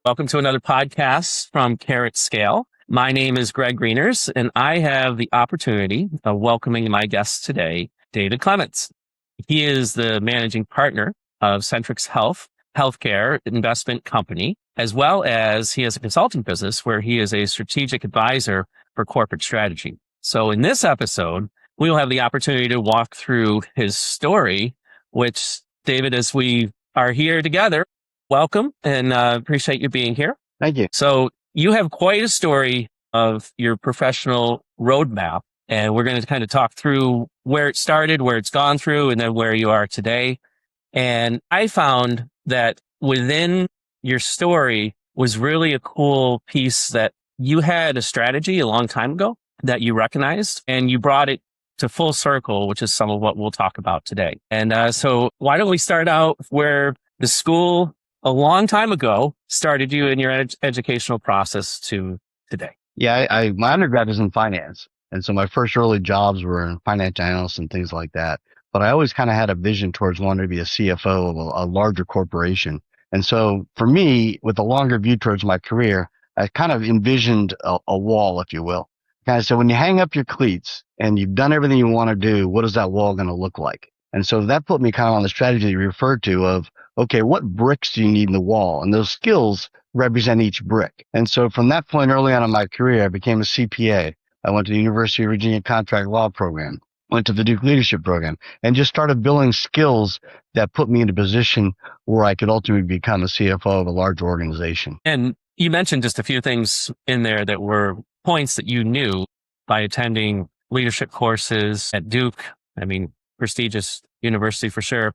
Welcome to another podcast from Carrot Scale. My name is Greg Greeners, and I have the opportunity of welcoming my guest today, David Klementz. He is the managing partner of Centrix Healthcare Investment Company, as well as he has a consulting business where he is a strategic advisor for corporate strategy. So in this episode, we will have the opportunity to walk through his story, which, David, as we are here together, welcome and appreciate you being here. Thank you. So you have quite a story of your professional roadmap, and we're going to kind of talk through where it started, where it's gone through, and then where you are today. And I found that within your story was really a cool piece that you had a strategy a long time ago that you recognized, and you brought it to full circle, which is some of what we'll talk about today. And so why don't we start out where the school a long time ago started you in your educational process to today? Yeah, my undergrad was in finance. And so my first early jobs were in finance analysts and things like that. But I always kind of had a vision towards wanting to be a CFO of a larger corporation. And so for me, with a longer view towards my career, I kind of envisioned a wall, if you will. Kind of said, when you hang up your cleats and you've done everything you want to do, what is that wall going to look like? And so that put me kind of on the strategy you referred to of, okay, what bricks do you need in the wall? And those skills represent each brick. And so from that point early on in my career, I became a CPA. I went to the University of Virginia Contract Law program, went to the Duke Leadership program, and just started building skills that put me in a position where I could ultimately become a CFO of a large organization. And you mentioned just a few things in there that were points that you knew by attending leadership courses at Duke. I mean, prestigious university for sure.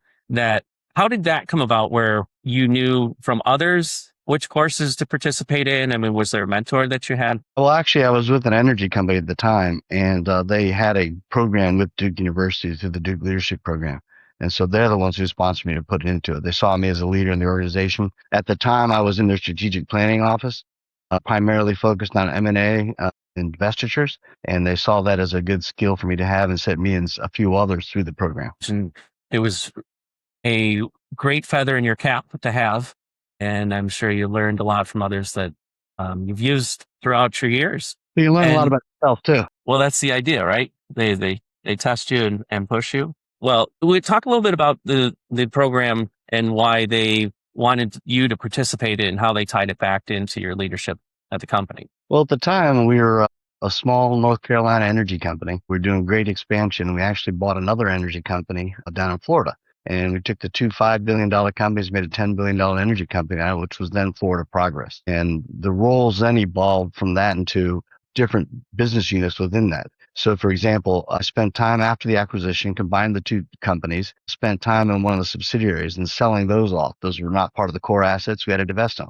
How did that come about where you knew from others which courses to participate in? I mean, was there a mentor that you had? Well, actually, I was with an energy company at the time, and they had a program with Duke University through the Duke Leadership Program. And so they're the ones who sponsored me to put into it. They saw me as a leader in the organization. At the time, I was in their strategic planning office, primarily focused on M&A investitures, and they saw that as a good skill for me to have and sent me and a few others through the program. And it was a great feather in your cap to have. And I'm sure you learned a lot from others that you've used throughout your years. But you learn a lot about yourself too. Well, that's the idea, right? They test you and push you. Well, we talk a little bit about the program and why they wanted you to participate in, how they tied it back into your leadership at the company. Well, at the time, we were a small North Carolina energy company. We were doing great expansion. We actually bought another energy company down in Florida. And we took the two $5 billion companies, made a $10 billion energy company out of it, which was then Florida Progress. And the roles then evolved from that into different business units within that. So, for example, I spent time after the acquisition, combined the two companies, spent time in one of the subsidiaries and selling those off. Those were not part of the core assets. We had to divest them.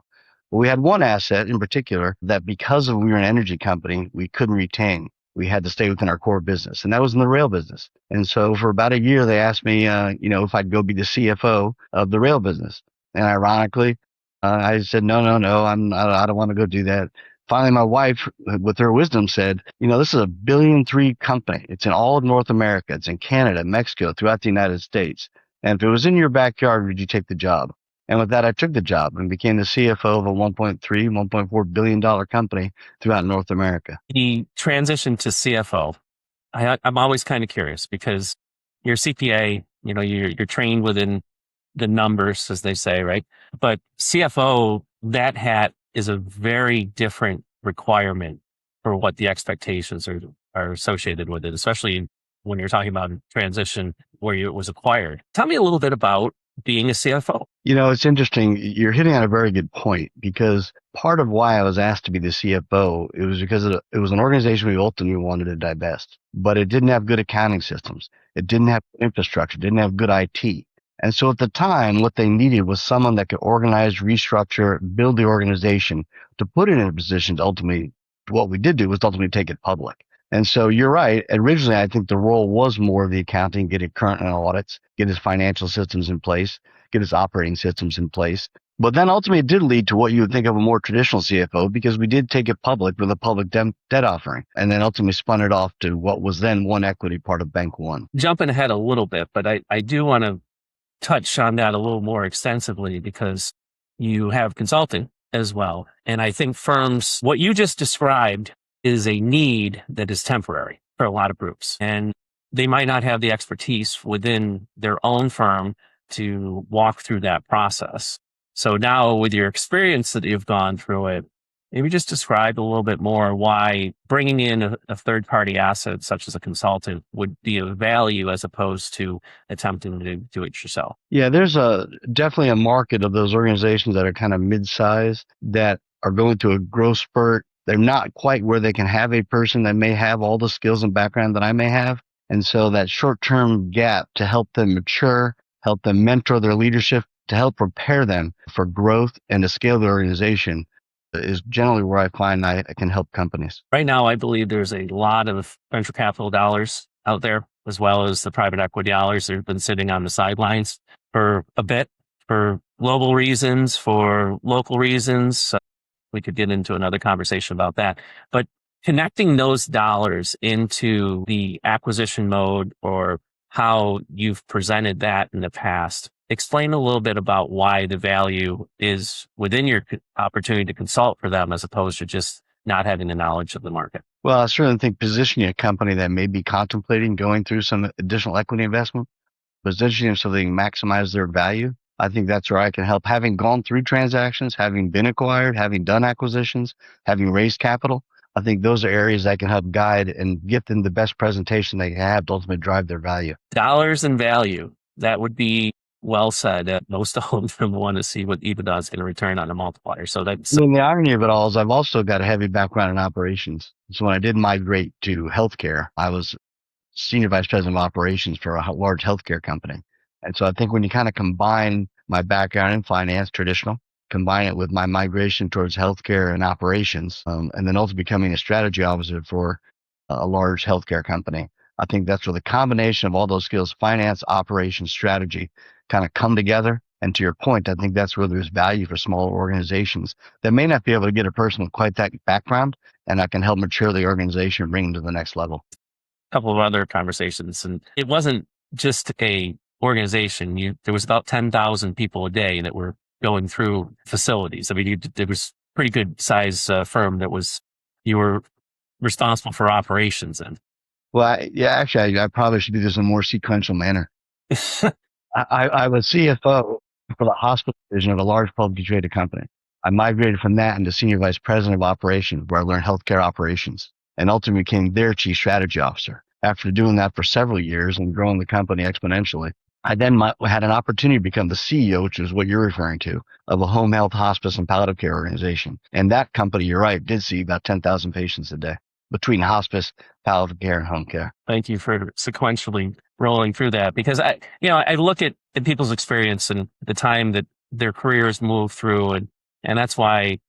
But we had one asset in particular that because we were an energy company, we couldn't retain. We had to stay within our core business, and that was in the rail business. And so for about a year, they asked me, if I'd go be the CFO of the rail business. And ironically, I said, no, I don't want to go do that. Finally, my wife, with her wisdom, said, this is a $1.3 billion company. It's in all of North America. It's in Canada, Mexico, throughout the United States. And if it was in your backyard, would you take the job? And with that, I took the job and became the CFO of a $1.4 billion company throughout North America. The transition to CFO, I'm always kind of curious because you're CPA, you're trained within the numbers, as they say, right? But CFO, that hat is a very different requirement for what the expectations are associated with it, especially when you're talking about transition where it was acquired. Tell me a little bit about being a CFO. It's interesting. You're hitting on a very good point because part of why I was asked to be the CFO, it was because it was an organization we ultimately wanted to divest, but it didn't have good accounting systems. It didn't have infrastructure, didn't have good IT. And so at the time, what they needed was someone that could organize, restructure, build the organization to put it in a position to ultimately, what we did do was ultimately take it public. And so you're right. Originally, I think the role was more of the accounting, get it current in audits, get his financial systems in place, get his operating systems in place. But then ultimately it did lead to what you would think of a more traditional CFO because we did take it public with a public debt offering and then ultimately spun it off to what was then One Equity, part of Bank One. Jumping ahead a little bit, but I do want to touch on that a little more extensively because you have consulting as well. And I think firms, what you just described is a need that is temporary for a lot of groups. And they might not have the expertise within their own firm to walk through that process. So now with your experience that you've gone through it, maybe just describe a little bit more why bringing in a third party asset such as a consultant would be of value as opposed to attempting to do it yourself. Yeah, there's definitely a market of those organizations that are kind of mid-sized that are going through a growth spurt. They're not quite where they can have a person that may have all the skills and background that I may have. And so that short-term gap to help them mature, help them mentor their leadership, to help prepare them for growth and to scale their organization is generally where I find I can help companies. Right now, I believe there's a lot of venture capital dollars out there, as well as the private equity dollars that have been sitting on the sidelines for a bit, for global reasons, for local reasons. We could get into another conversation about that. But connecting those dollars into the acquisition mode or how you've presented that in the past, explain a little bit about why the value is within your opportunity to consult for them as opposed to just not having the knowledge of the market. Well, I certainly think positioning a company that may be contemplating going through some additional equity investment, positioning them so they can maximize their value. I think that's where I can help. Having gone through transactions, having been acquired, having done acquisitions, having raised capital, I think those are areas I can help guide and get them the best presentation they can have to ultimately drive their value. Dollars and value. That would be well said. Most of them want to see what EBITDA is going to return on a multiplier. So that's I mean, the irony of it all is I've also got a heavy background in operations. So when I did migrate to healthcare, I was senior vice president of operations for a large healthcare company. And so I think when you kind of combine my background in finance, traditional, combine it with my migration towards healthcare and operations, and then also becoming a strategy officer for a large healthcare company, I think that's where the combination of all those skills, finance, operations, strategy, kind of come together. And to your point, I think that's where there's value for smaller organizations that may not be able to get a person with quite that background, and I can help mature the organization and bring them to the next level. Couple of other conversations, and it wasn't just a organization. There was about 10,000 people a day that were going through facilities. I mean, it was pretty good size firm that you were responsible for operations in. Well, actually, I probably should do this in a more sequential manner. I was CFO for the hospital division of a large publicly traded company. I migrated from that into senior vice president of operations, where I learned healthcare operations, and ultimately became their chief strategy officer. After doing that for several years and growing the company exponentially, I then had an opportunity to become the CEO, which is what you're referring to, of a home health, hospice, and palliative care organization. And that company, you're right, did see about 10,000 patients a day between hospice, palliative care, and home care. Thank you for sequentially rolling through that, because I look at people's experience and the time that their careers move through, and that's why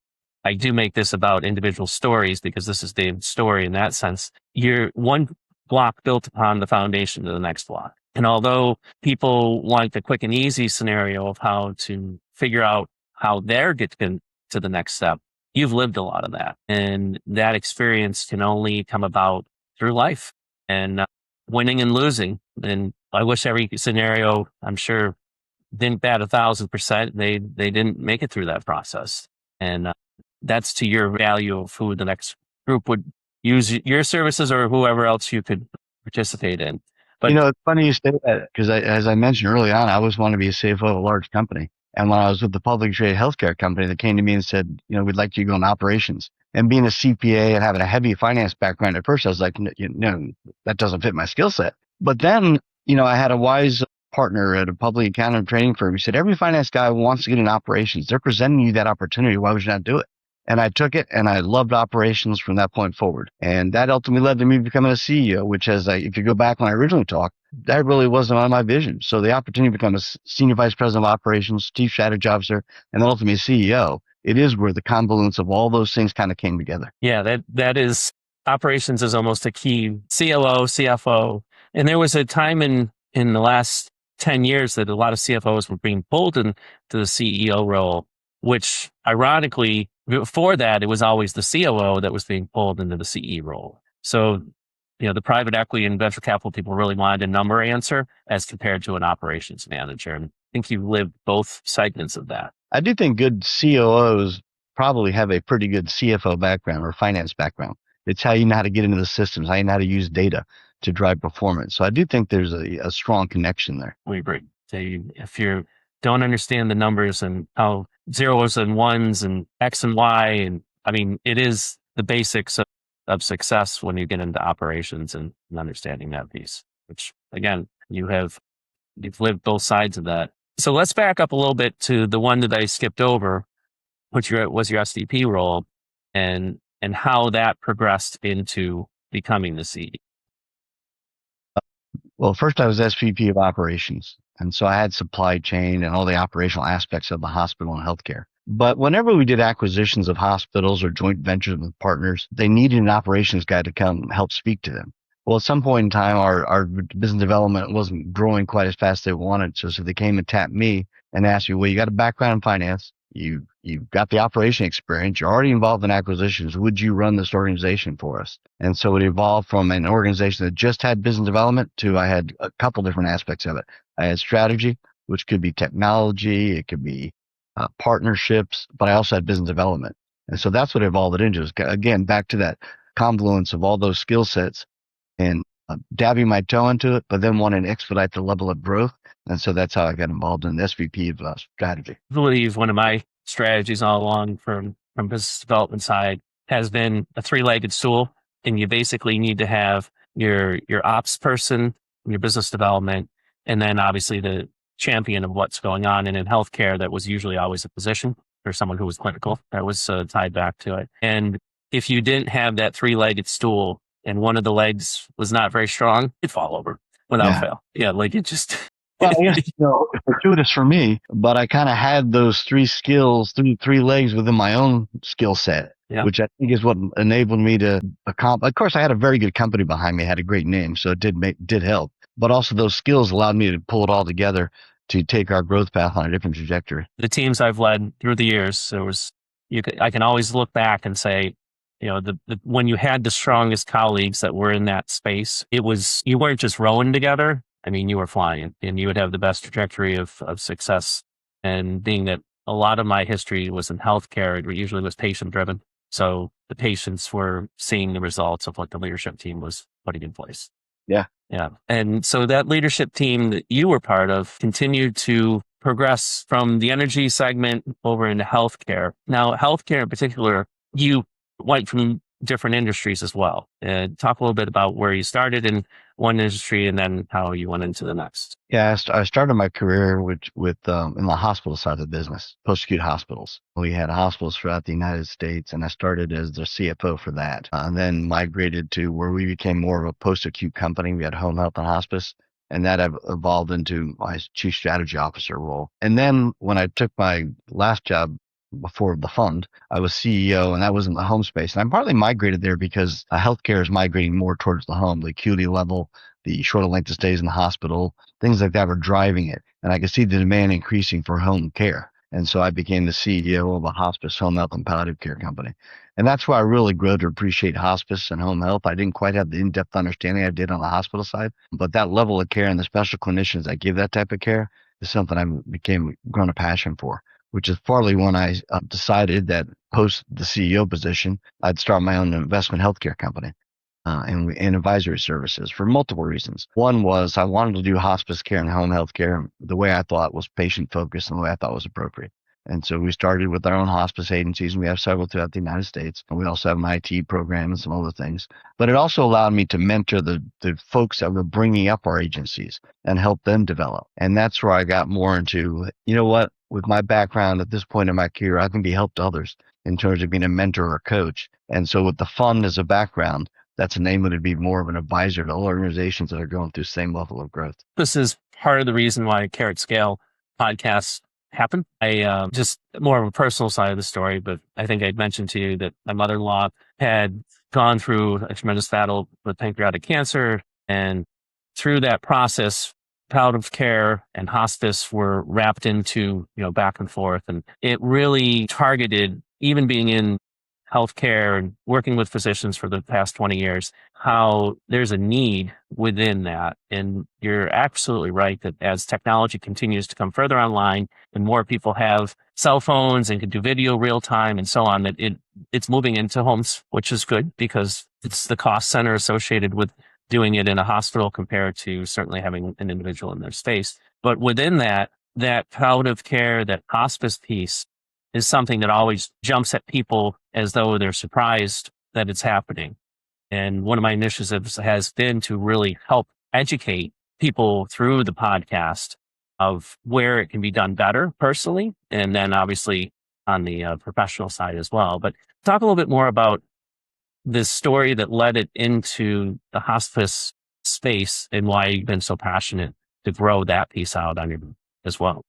I do make this about individual stories, because this is David's story in that sense. You're one block built upon the foundation to the next block. And although people want the quick and easy scenario of how to figure out how they're getting to the next step, you've lived a lot of that. And that experience can only come about through life and winning and losing. And I wish every scenario, I'm sure, didn't bat 1,000%. They didn't make it through that process. And that's to your value of who the next group would use your services or whoever else you could participate in. But it's funny you say that, because as I mentioned early on, I always wanted to be a CFO of a large company. And when I was with the publicly traded healthcare company, that came to me and said, we'd like you to go in operations. And being a CPA and having a heavy finance background, at first I was like, no, that doesn't fit my skill set. But then, I had a wise partner at a public accounting training firm. He said, every finance guy wants to get in operations. They're presenting you that opportunity. Why would you not do it? And I took it, and I loved operations from that point forward. And that ultimately led to me becoming a CEO, which if you go back when I originally talked, that really wasn't on my vision. So the opportunity to become a senior vice president of operations, chief strategy officer, and then ultimately CEO, it is where the convolutions of all those things kind of came together. Yeah, that is, operations is almost a key. COO, CFO. And there was a time in the last 10 years that a lot of CFOs were being pulled into the CEO role, which ironically, before that, it was always the COO that was being pulled into the CE role. So, the private equity and venture capital people really wanted a number answer as compared to an operations manager. And I think you lived both segments of that. I do think good COOs probably have a pretty good CFO background or finance background. It's how you know how to get into the systems, how you know how to use data to drive performance. So I do think there's a strong connection there. We agree. So if you don't understand the numbers and how zeros and ones and X and Y, and I mean, it is the basics of success when you get into operations and understanding that piece, which again, you've lived both sides of that. So let's back up a little bit to the one that I skipped over, which was your SDP role, and how that progressed into becoming the CEO. Well, first I was SVP of operations. And so I had supply chain and all the operational aspects of the hospital and healthcare. But whenever we did acquisitions of hospitals or joint ventures with partners, they needed an operations guy to come help speak to them. Well, at some point in time, our business development wasn't growing quite as fast as they wanted. So they came and tapped me and asked me, well, you got a background in finance. You've got the operation experience. You're already involved in acquisitions. Would you run this organization for us? And so it evolved from an organization that just had business development to I had a couple different aspects of it. I had strategy, which could be technology, it could be partnerships, but I also had business development. And so that's what it evolved into. Is again, back to that confluence of all those skill sets and dabbing my toe into it, but then wanting to expedite the level of growth. And so that's how I got involved in the SVP of strategy. I believe one of my strategies all along from business development side has been a three-legged stool. And you basically need to have your ops person, your business development, and then obviously the champion of what's going on. And in healthcare, that was usually always a physician or someone who was clinical that was tied back to it. And if you didn't have that three-legged stool and one of the legs was not very strong, it'd fall over without fail. Yeah, like it just... Well, I guess, it's fortuitous for me, but I kind of had those three skills, three legs within my own skill set, which I think is what enabled me to accomplish. Of course, I had a very good company behind me, had a great name, so it did help. But also those skills allowed me to pull it all together to take our growth path on a different trajectory. The teams I've led through the years, I can always look back and say, when you had the strongest colleagues that were in that space, you weren't just rowing together. I mean, you were flying and you would have the best trajectory of success. And being that a lot of my history was in healthcare, it usually was patient driven. So the patients were seeing the results of what the leadership team was putting in place. Yeah. Yeah. And so that leadership team that you were part of continued to progress from the energy segment over into healthcare. Now, healthcare in particular, you went from different industries as well. Talk a little bit about where you started in one industry and then how you went into the next. Yeah, I started my career with in the hospital side of the business, post-acute hospitals. We had hospitals throughout the United States, and I started as the CFO for that, and then migrated to where we became more of a post-acute company. We had home health and hospice, and that evolved into my chief strategy officer role. And then when I took my last job before the fund, I was CEO, and that was in the home space. And I partly migrated there because healthcare is migrating more towards the home, the acuity level, the shorter length of stays in the hospital, things like that were driving it. And I could see the demand increasing for home care. And so I became the CEO of a hospice, home health, and palliative care company. And that's where I really grew to appreciate hospice and home health. I didn't quite have the in-depth understanding I did on the hospital side, but that level of care and the special clinicians that give that type of care is something I became grown a passion for, which is partly when I decided that post the CEO position, I'd start my own investment healthcare company and advisory services for multiple reasons. One was I wanted to do hospice care and home health care the way I thought was patient focused and the way I thought was appropriate. And so we started with our own hospice agencies, and we have several throughout the United States. And we also have an IT program and some other things. But it also allowed me to mentor the folks that were bringing up our agencies and help them develop. And that's where I got more into, with my background at this point in my career, I can be help to others in terms of being a mentor or coach. And so with the fund as a background, that's enabled to be more of an advisor to all organizations that are going through the same level of growth. This is part of the reason why Carrot Scale podcasts happen. I just more of a personal side of the story, but I think I'd mentioned to you that my mother-in-law had gone through a tremendous battle with pancreatic cancer. And through that process, palliative care and hospice were wrapped into, back and forth. And it really targeted, even being in healthcare and working with physicians for the past 20 years, how there's a need within that. And you're absolutely right that as technology continues to come further online and more people have cell phones and can do video real time and so on, that it's moving into homes, which is good because it's the cost center associated with doing it in a hospital compared to certainly having an individual in their space. But within that, that palliative care, that hospice piece is something that always jumps at people as though they're surprised that it's happening. And one of my initiatives has been to really help educate people through the podcast of where it can be done better personally, and then obviously on the professional side as well. But talk a little bit more about this story that led it into the hospice space and why you've been so passionate to grow that piece out on your as well.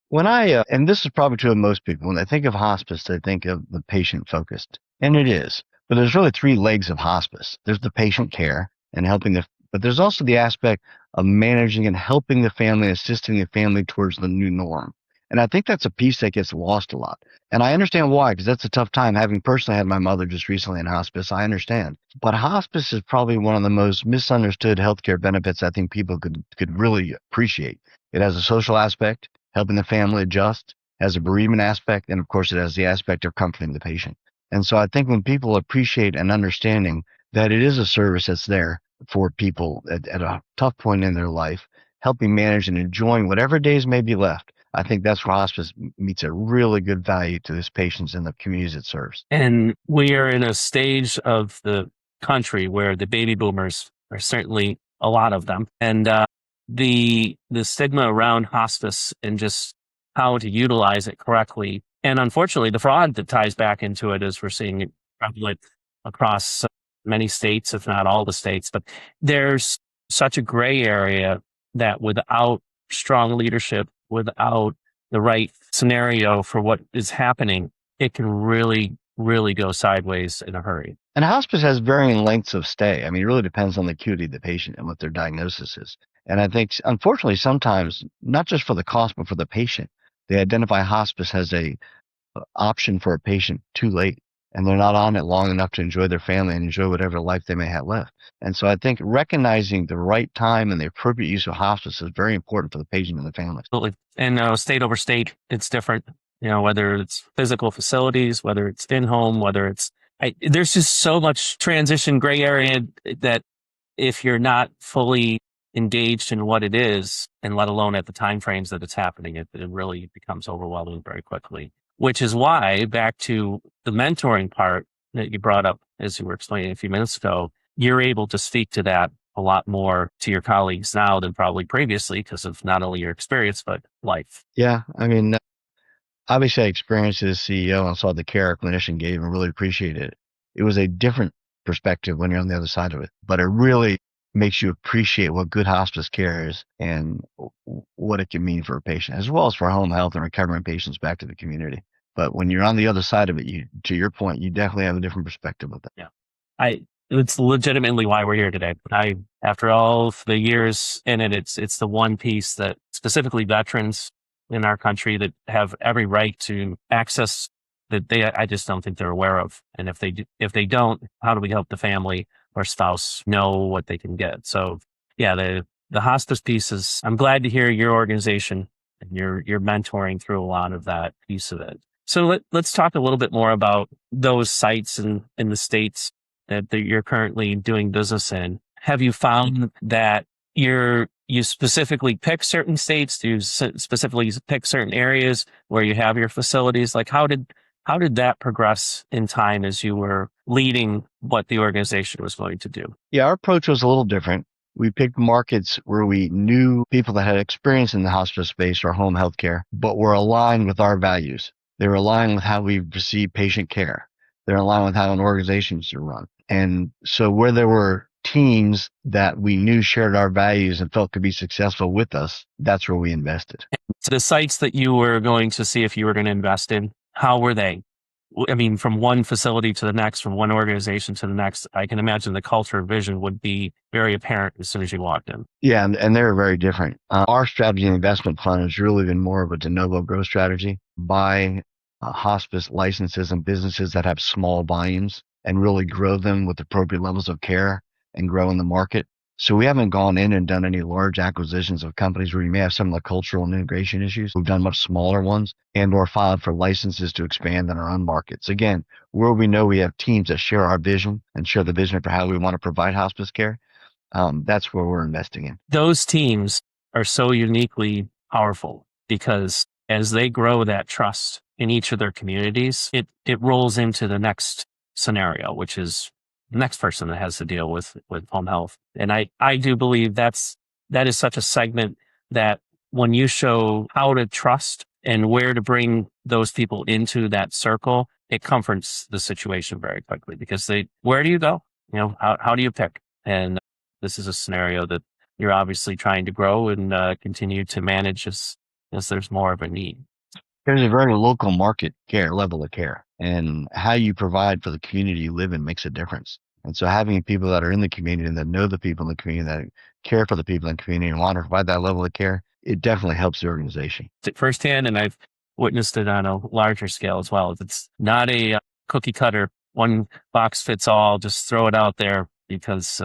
When and this is probably true of most people, when they think of hospice, they think of the patient focused, and it is. But there's really three legs of hospice. There's the patient care and but there's also the aspect of managing and helping the family, assisting the family towards the new norm. And I think that's a piece that gets lost a lot. And I understand why, because that's a tough time. Having personally had my mother just recently in hospice, I understand. But hospice is probably one of the most misunderstood healthcare benefits I think people could really appreciate. It has a social aspect, helping the family adjust, has a bereavement aspect, and of course it has the aspect of comforting the patient. And so I think when people appreciate and understanding that it is a service that's there for people at a tough point in their life, helping manage and enjoying whatever days may be left, I think that's where hospice meets a really good value to these patients and the communities it serves. And we are in a stage of the country where the baby boomers are certainly a lot of them. And the stigma around hospice and just how to utilize it correctly. And unfortunately, the fraud that ties back into it is we're seeing it prevalent across many states, if not all the states. But there's such a gray area that without strong leadership, without the right scenario for what is happening, it can really, really go sideways in a hurry. And hospice has varying lengths of stay. I mean, it really depends on the acuity of the patient and what their diagnosis is. And I think, unfortunately, sometimes, not just for the cost, but for the patient, they identify hospice as a option for a patient too late, and they're not on it long enough to enjoy their family and enjoy whatever life they may have left. And so I think recognizing the right time and the appropriate use of hospice is very important for the patient and the family. Absolutely. And state over state, it's different, whether it's physical facilities, whether it's in-home, whether it's, there's just so much transition gray area that if you're not fully engaged in what it is, and let alone at the time frames that it's happening, it really becomes overwhelming very quickly. Which is why, back to the mentoring part that you brought up as you were explaining a few minutes ago, you're able to speak to that a lot more to your colleagues now than probably previously because of not only your experience, but life. Yeah. I mean, obviously I experienced it as CEO and saw the care a clinician gave and really appreciated it. It was a different perspective when you're on the other side of it, but it really makes you appreciate what good hospice care is and what it can mean for a patient, as well as for home health and recovering patients back to the community. But when you're on the other side of it, to your point, you definitely have a different perspective of that. Yeah. It's legitimately why we're here today. After all of the years in it, it's the one piece that specifically veterans in our country that have every right to access that I just don't think they're aware of. And if they don't, how do we help the family or spouse know what they can get? So yeah, the hospice piece is, I'm glad to hear your organization and you're mentoring through a lot of that piece of it. So let's talk a little bit more about those sites in the states that you're currently doing business in. Have you found that you specifically pick certain states? Do you specifically pick certain areas where you have your facilities? Like how did that progress in time as you were leading what the organization was going to do? Yeah, our approach was a little different. We picked markets where we knew people that had experience in the hospice space or home health care, but were aligned with our values. They were aligned with how we receive patient care. They're aligned with how an organization should run. And so where there were teams that we knew shared our values and felt could be successful with us, that's where we invested. So the sites that you were going to see if you were going to invest in, how were they? I mean, from one facility to the next, from one organization to the next, I can imagine the culture and vision would be very apparent as soon as you walked in. Yeah, and they're very different. Our strategy and investment fund has really been more of a de novo growth strategy. Buy hospice licenses and businesses that have small volumes and really grow them with appropriate levels of care and grow in the market. So we haven't gone in and done any large acquisitions of companies where you may have some of the cultural and integration issues. We've done much smaller ones and or filed for licenses to expand in our own markets. Again, where we know we have teams that share our vision and share the vision for how we want to provide hospice care, that's where we're investing in. Those teams are so uniquely powerful because as they grow that trust in each of their communities, it rolls into the next scenario, which is the next person that has to deal with home health. And I do believe that is such a segment that when you show how to trust and where to bring those people into that circle, it comforts the situation very quickly because where do you go? How do you pick? And this is a scenario that you're obviously trying to grow and continue to manage as there's more of a need. There's a very local market care level of care, and how you provide for the community you live in makes a difference. And so having people that are in the community and that know the people in the community, that care for the people in the community and want to provide that level of care, it definitely helps the organization. Firsthand, and I've witnessed it on a larger scale as well. It's not a cookie cutter, one box fits all, just throw it out there because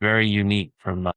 very unique from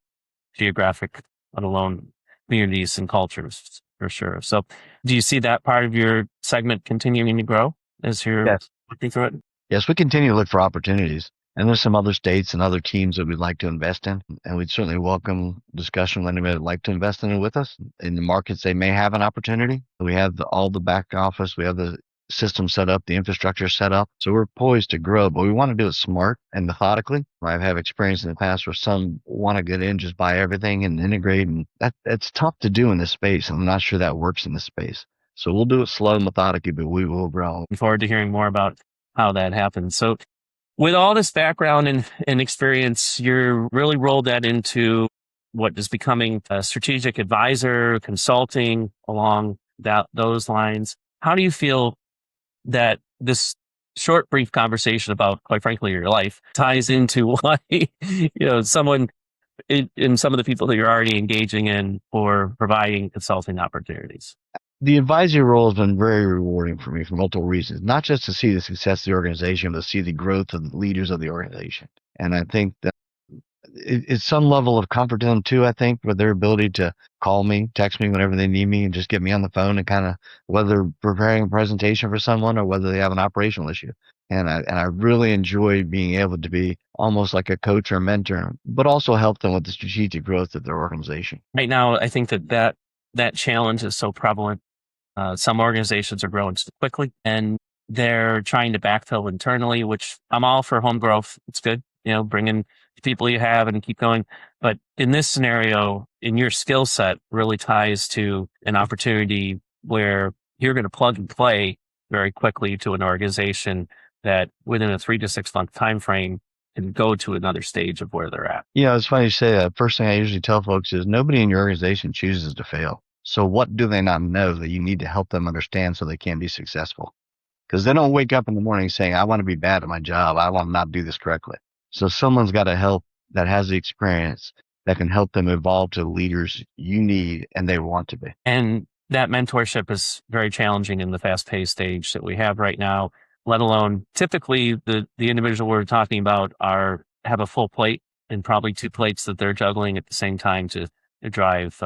geographic, let alone communities and cultures for sure. So do you see that part of your segment continuing to grow as you're Yes. looking through it? Yes, we continue to look for opportunities. And there's some other states and other teams that we'd like to invest in. And we'd certainly welcome discussion with anybody that'd like to invest in it with us. In the markets, they may have an opportunity. We have all the back office. We have the system set up, the infrastructure set up. So we're poised to grow, but we want to do it smart and methodically. I have experience in the past where some want to get in, just buy everything and integrate. And that's tough to do in this space. I'm not sure that works in this space. So we'll do it slow and methodically, but we will grow. Looking forward to hearing more about how that happens. So with all this background and experience, you're really rolled that into what is becoming a strategic advisor, consulting along those lines. How do you feel that this short, brief conversation about, quite frankly, your life ties into why, someone in some of the people that you're already engaging in or providing consulting opportunities? The advisory role has been very rewarding for me for multiple reasons, not just to see the success of the organization, but to see the growth of the leaders of the organization. And I think that it's some level of comfort to them too, I think, with their ability to call me, text me whenever they need me and just get me on the phone and kind of whether they're preparing a presentation for someone or whether they have an operational issue. And I really enjoy being able to be almost like a coach or mentor, but also help them with the strategic growth of their organization. Right now, I think that challenge is so prevalent. Some organizations are growing so quickly and they're trying to backfill internally, which I'm all for home growth. It's good, bring in the people you have and keep going. But in this scenario, in your skill set really ties to an opportunity where you're going to plug and play very quickly to an organization that within a 3 to 6 month time frame can go to another stage of where they're at. It's funny you say that. First thing I usually tell folks is nobody in your organization chooses to fail. So what do they not know that you need to help them understand so they can be successful? Because they don't wake up in the morning saying, I want to be bad at my job. I want to not do this correctly. So someone's got to help that has the experience that can help them evolve to the leaders you need and they want to be. And that mentorship is very challenging in the fast-paced stage that we have right now, let alone typically the individual we're talking about have a full plate and probably 2 plates that they're juggling at the same time to drive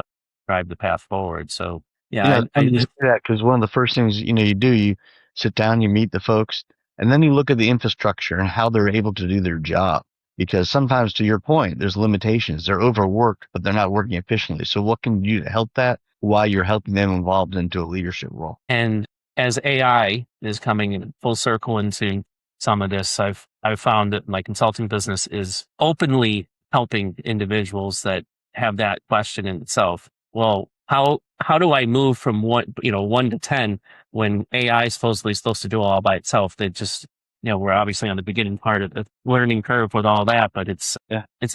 the path forward. So yeah, I just say that because one of the first things you do, you sit down, you meet the folks, and then you look at the infrastructure and how they're able to do their job. Because sometimes, to your point, there's limitations. They're overworked, but they're not working efficiently. So what can you do to help that while you're helping them evolve into a leadership role? And as AI is coming in full circle into some of this, I've found that my consulting business is openly helping individuals that have that question in itself. Well, how do I move from 1 to 10 when AI is supposed to do all by itself? That just, we're obviously on the beginning part of the learning curve with all that, but it's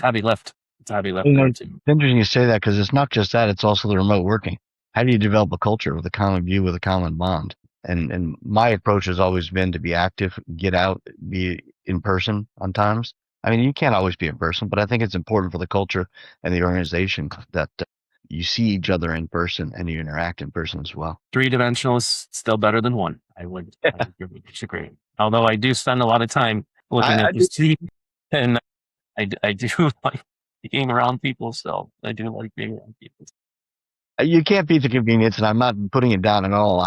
heavy lift. It's heavy lift. It's interesting you say that because it's not just that, it's also the remote working. How do you develop a culture with a common view, with a common bond? And my approach has always been to be active, get out, be in person on times. I mean, you can't always be in person, but I think it's important for the culture and the organization that you see each other in person and you interact in person as well. 3-dimensional is still better than 1. I would agree. Although I do spend a lot of time looking at this TV, and I do like being around people still. I do like being around people. You can't beat the convenience, and I'm not putting it down at all.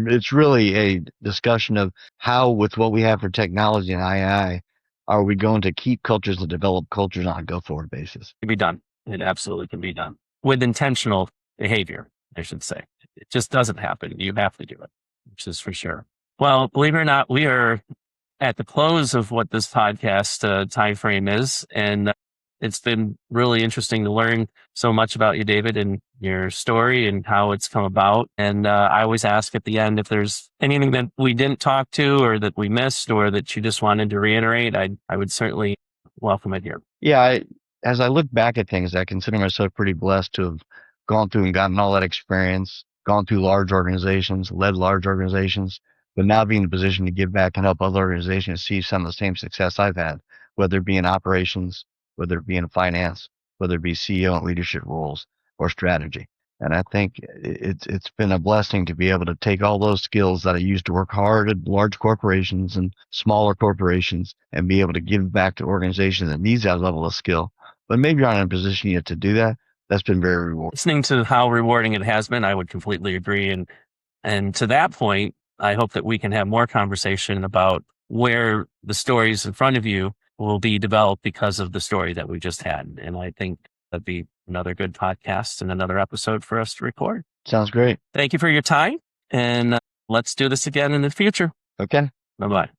It's really a discussion of how, with what we have for technology and AI, are we going to keep cultures and develop cultures on a go-forward basis? It can be done. It absolutely can be done with intentional behavior, I should say. It just doesn't happen. You have to do it, which is for sure. Well, believe it or not, we are at the close of what this podcast time frame is. And it's been really interesting to learn so much about you, David, and your story and how it's come about. And I always ask at the end if there's anything that we didn't talk to or that we missed or that you just wanted to reiterate. I would certainly welcome it here. Yeah, as I look back at things, I consider myself pretty blessed to have gone through and gotten all that experience, gone through large organizations, led large organizations, but now being in a position to give back and help other organizations see some of the same success I've had, whether it be in operations, whether it be in finance, whether it be CEO and leadership roles or strategy. And I think it's been a blessing to be able to take all those skills that I used to work hard at large corporations and smaller corporations and be able to give back to organizations that needs that level of skill, but maybe aren't in a position yet to do that. That's been very rewarding. Listening to how rewarding it has been, I would completely agree. And to that point, I hope that we can have more conversation about where the stories in front of you will be developed because of the story that we just had. And I think that'd be another good podcast and another episode for us to record. Sounds great. Thank you for your time. And let's do this again in the future. Okay. Bye-bye.